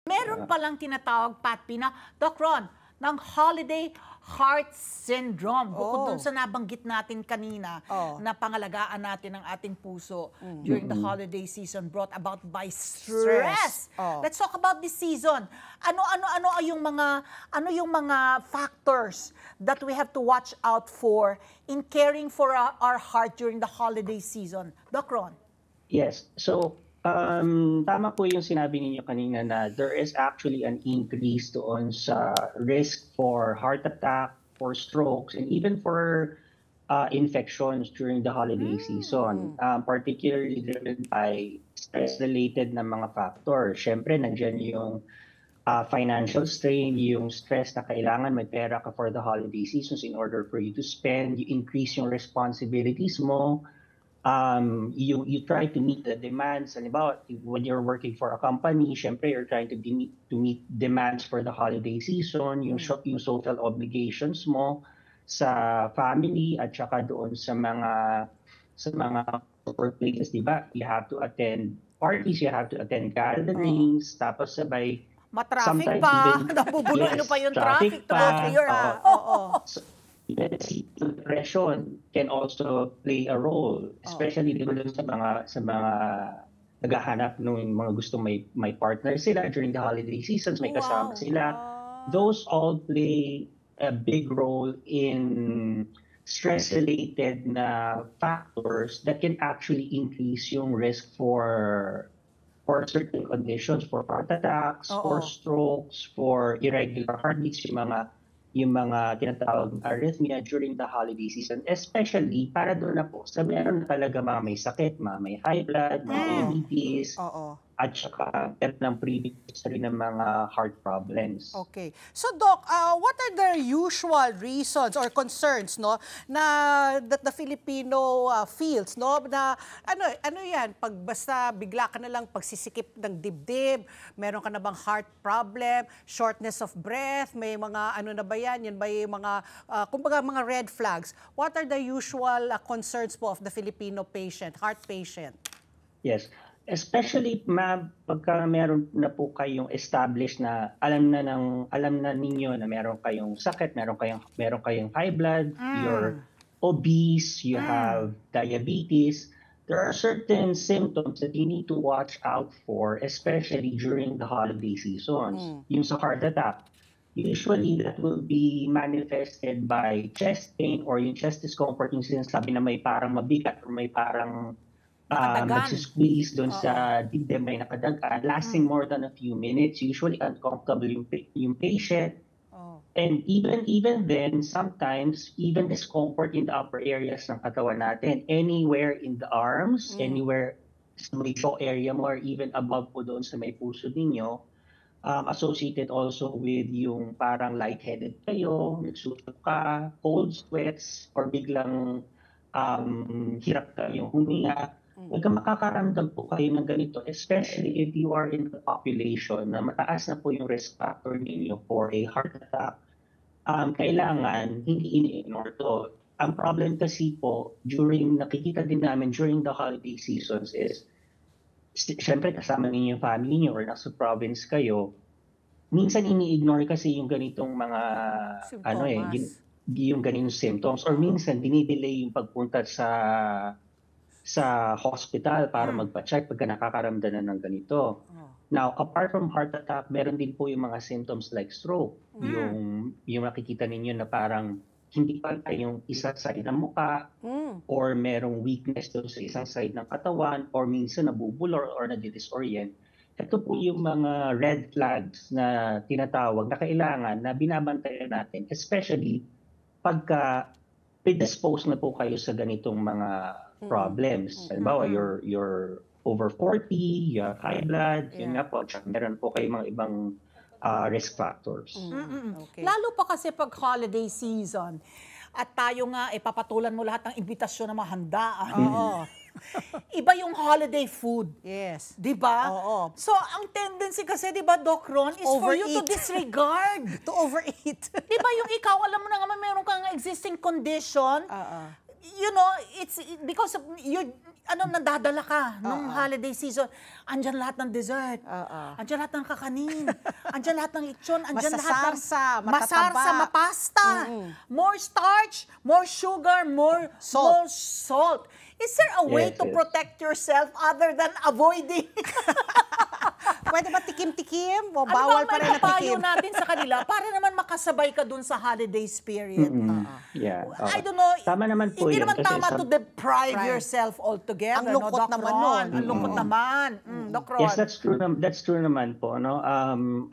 Meron palang tinatawag, Patpi, na Doc Ron, ng holiday heart syndrome. Bukod dun sa nabanggit natin kanina na pangalagaan natin ang ating puso during the holiday season brought about by stress. Let's talk about this season. Ano yung mga factors that we have to watch out for in caring for our heart during the holiday season? Doc Ron? Yes. So, tama po yung sinabi ninyo kanina na there is actually an increase doon sa risk for heart attack, for strokes, and even for infections during the holiday season, particularly driven by stress-related na mga factors. Siyempre, nandiyan yung financial strain, yung stress na kailangan may pera ka for the holiday seasons in order for you to spend, you increase yung responsibilities mo, you try to meet the demands. Halimbawa, when you're working for a company, syempre you're trying to meet demands for the holiday season, yung social obligations mo sa family at saka doon sa mga workplaces, di ba? You have to attend parties, you have to attend gatherings, tapos sabay matraffic pa, nabubuluin pa yung traffic to go clear. Depression can also play a role, especially sa mga naghahanap ng mga gustong may partner sila during the holiday seasons, may kasama sila. Those all play a big role in stress-related na factors that can actually increase yung risk for certain conditions, for heart attacks, for strokes, for irregular heartbeats, yung mga tinatawag arrhythmia during the holiday season, especially para doon na po sa meron talaga mga may sakit, may high blood, may diabetes, at saka ng previous history ng mga heart problems. Okay. So Doc, what are the usual reasons or concerns that the Filipino feels, na ano yan, pag basta bigla ka na lang pagsisikip ng dibdib, meron ka na bang heart problem, shortness of breath, may mga ano na ba yan ba yung mga kumbaga mga red flags? What are the usual concerns po of the Filipino patient, heart patient? Yes. Especially, ma'am, pagka meron na po kayong established na alam na ninyo na meron kayong sakit, meron kayong high blood, you're obese, you have diabetes, there are certain symptoms that you need to watch out for, especially during the holiday seasons. Yung sa heart attack, usually that will be manifested by chest pain or yung chest discomfort, yung sinasabi na may parang mabigat or may parang nagsisqueeze doon sa dibdib, may nakadagan, lasting more than a few minutes, usually uncomfortable yung patient. And even then, sometimes, even discomfort in the upper areas ng katawan natin, anywhere in the arms, anywhere sa may jaw area mo, or even above po doon sa may puso ninyo, associated also with yung parang lightheaded kayo, nagsusuka ka, cold sweats, or biglang hirap kayong huminga. Pagka makakaramdam po kayo ng ganito, especially if you are in the population na mataas na po yung risk factor ninyo for a heart attack, kailangan hindi ini-ignore to. Ang problem kasi po, nakikita din namin during the holiday seasons is, syempre kasama ninyo yung family niyo or nasa province kayo, minsan ini-ignore kasi yung ganitong mga yung ganitong symptoms, or minsan dinidelay yung pagpunta sa hospital para magpa-check pagka nakakaramdam na ng ganito. Now, apart from heart attack, meron din po yung mga symptoms like stroke. Yung nakikita ninyo na parang hindi pantay yung isang side ng mukha, or merong weakness doon sa isang side ng katawan, or minsan nabubulor or nadi-disorient. Ito po yung mga red flags na tinatawag na kailangan na binabantayan natin, especially pagka predisposed na po kayo sa ganitong mga problems. Halimbawa, you're over 40, you have high blood, yun nga po, meron po kayo mga ibang risk factors. Okay. Lalo pa kasi pag holiday season, at tayo nga, papatulan mo lahat ng imbitasyon na mahandaan. Iba yung holiday food. Yes. Diba? So, ang tendency kasi, diba, Doc Ron, is for you to disregard. To overeat. Diba yung ikaw, alam mo na nga, meron kang existing condition, you know, it's because of nadadala ka nung holiday season. Andyan lahat ng dessert. Andyan lahat ng kakanin. Andyan lahat ng lechon. Andyan lahat ng masarsa, mapasta. More starch, more sugar, more salt. Is there a way to protect yourself other than avoiding? Pwede ba tikim-tikim? O Ano bawal ba pa rin na payo tikim? natin sa kanila para naman makasabay ka dun sa holiday spirit? Yeah. I don't know. Tama naman po hindi yun. naman Kasi tama to deprive yourself altogether. Ang lungkot Doc naman Ron? nun. Ang lungkot naman. Doc Ron. Yes, that's true. That's true naman po. No?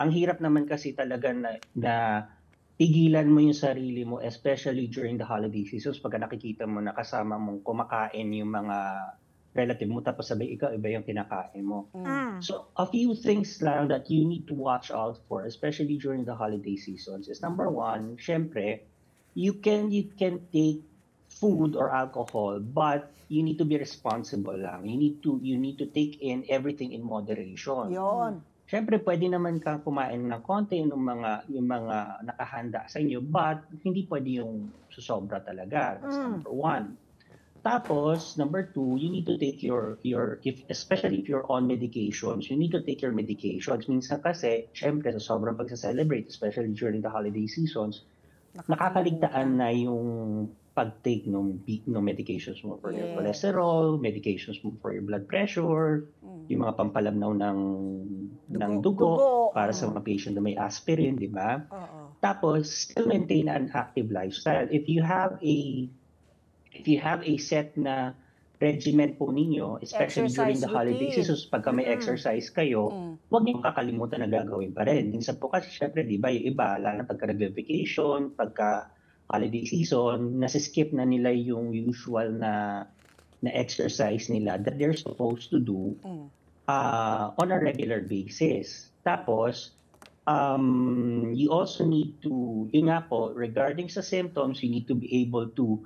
Ang hirap naman kasi talaga na pigilan mo yung sarili mo, especially during the holiday seasons, pagka nakikita mo na kasama mong kumakain yung mga relative mo, tapos sabay ikaw, iba yung kinakain mo. So, a few things lang that you need to watch out for, especially during the holiday seasons, is number one, syempre, you can take food or alcohol, but you need to be responsible lang. You need to take in everything in moderation. Yun. Syempre, pwede naman kang kumain ng konti yung mga nakahanda sa inyo, but hindi pwede yung susobra talaga. That's number one. Tapos, number two, you need to take especially if you're on medications, you need to take your medications. Minsan kasi, syempre, sa sobrang pagsa-celebrate, especially during the holiday seasons, nakakaligtaan na yung pag-take ng medications mo for your cholesterol, medications mo for your blood pressure, yung mga pampalamnaw ng dugo para sa mga patient na may aspirin, di ba? Tapos, still maintain an active lifestyle. If you have a set na regimen po ninyo, especially during the holiday seasons, pagka may exercise kayo, huwag niyong kakalimutan na gagawin pa rin. Minsan po kasi, syempre, di ba, yung iba, lalo na pagka nag-vacation, pagka holiday season, nasiskip na nila yung usual na exercise nila that they're supposed to do on a regular basis. Tapos, you also need to, yun nga po, regarding sa symptoms, you need to be able to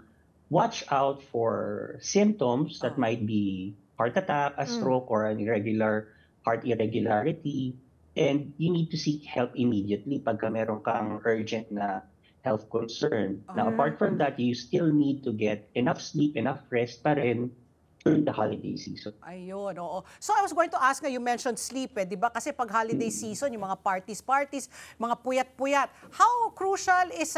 watch out for symptoms that might be heart attack, a stroke, or an irregular heart irregularity. And you need to seek help immediately pagka meron kang urgent na health concern. Now, apart from that, you still need to get enough sleep, enough rest pa rin during the holiday season. Ayun, oo. So I was going to ask nga, you mentioned sleep, di ba? Kasi pag holiday season, yung mga parties, mga puyat-puyat, how crucial is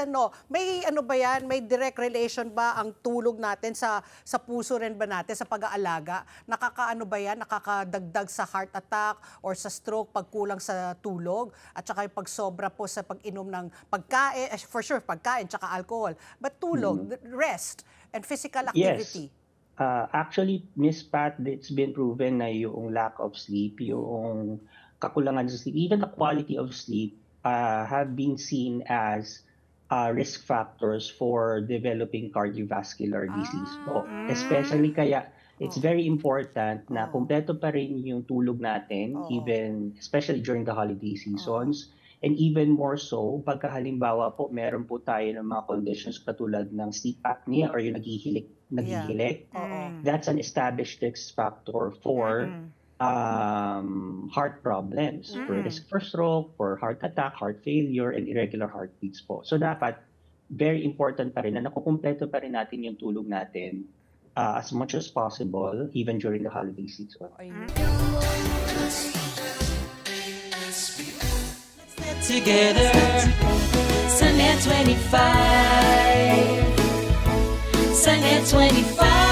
may ba yan? May direct relation ba ang tulog natin sa puso rin ba natin, sa pag-aalaga? Nakakaano ba yan? Nakakadagdag sa heart attack or sa stroke pag kulang sa tulog? At saka yung pagsobra po sa pag-inom ng pagkain, for sure, pagkain, tsaka alcohol. But tulog, rest, and physical activity. Yes. Actually, Miss Pat, it's been proven na yung lack of sleep, yung kakulangan sa sleep, even the quality of sleep have been seen as risk factors for developing cardiovascular disease po. Especially kaya, it's very important na kumpleto pa rin yung tulog natin, even, especially during the holiday seasons. And even more so, pagka halimbawa po, meron po tayo ng mga conditions katulad ng sleep apnea or yung naghihilik. That's an established risk factor for heart problems, for risk for stroke, for heart attack, heart failure, and irregular heartbeats po. So dapat, very important pa rin na nakukumpleto pa rin natin yung tulog natin as much as possible, even during the holiday season. Together, Sunnet 25, Sunnet 25.